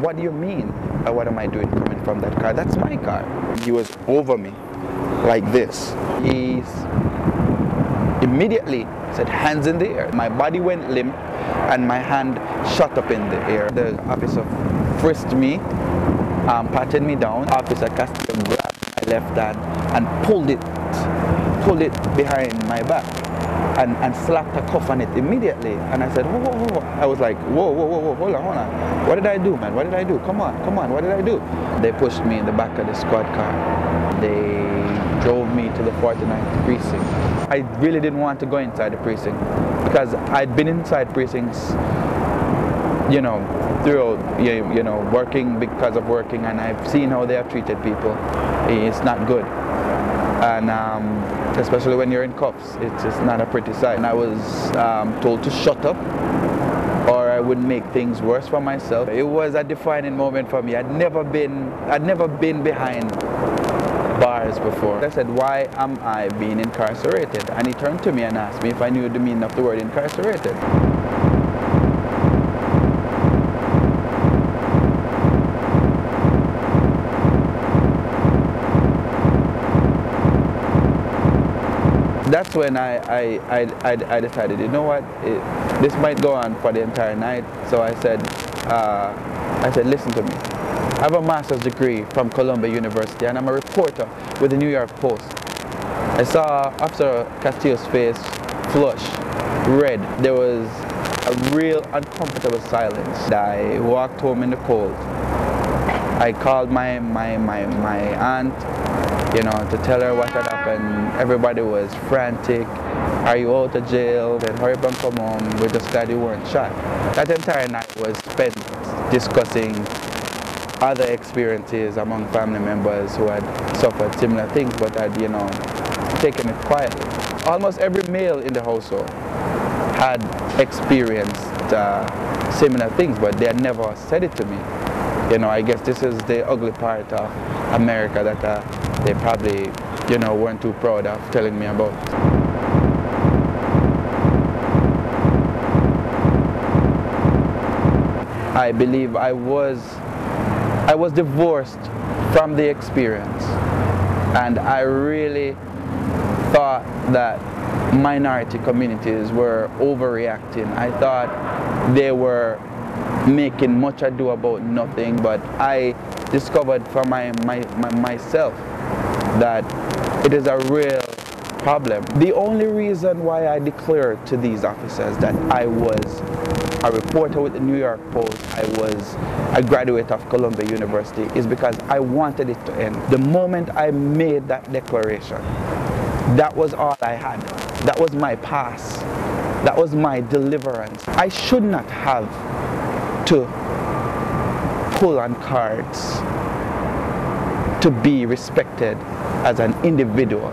what do you mean? What am I doing coming from that car? That's my car. He was over me like this. He immediately said, hands in the air. My body went limp and my hand shot up in the air. The officer frisked me, patted me down. Officer Castillo grabbed my left hand and pulled it behind my back and slapped a cuff on it immediately. And I said, whoa, whoa, whoa. I was like, whoa, whoa, whoa, whoa, hold on. What did I do, man? What did I do? Come on, what did I do? They pushed me in the back of the squad car. They drove me to the 49th precinct. I really didn't want to go inside the precinct because I'd been inside precincts, you know, throughout, you know, working because of working, and I've seen how they have treated people. It's not good. And especially when you're in cuffs, it's just not a pretty sight. And I was told to shut up or I would make things worse for myself. It was a defining moment for me. I'd never been behind bars before. I said, why am I being incarcerated? And he turned to me and asked me if I knew the meaning of the word incarcerated. That's when I decided, you know what, this might go on for the entire night. So I said, listen to me. I have a master's degree from Columbia University and I'm a reporter with the New York Post. I saw Officer Castillo's face flush red. There was a real uncomfortable silence. I walked home in the cold. I called my aunt, you know, to tell her what had happened. Everybody was frantic. Are you out of jail? Then hurry up and come home. We're just glad you weren't shot. That entire night was spent discussing other experiences among family members who had suffered similar things but had, you know, taken it quietly. Almost every male in the household had experienced similar things, but they had never said it to me. You know, I guess this is the ugly part of America that they probably, you know, weren't too proud of telling me about. I believe I was divorced from the experience, and I really thought that minority communities were overreacting. I thought they were making much ado about nothing, but I discovered for myself that it is a real problem. The only reason why I declared to these officers that I was a reporter with the New York Post, I was a graduate of Columbia University, is because I wanted it to end. The moment I made that declaration, that was all I had. That was my pass. That was my deliverance. I should not have to pull on cards to be respected as an individual.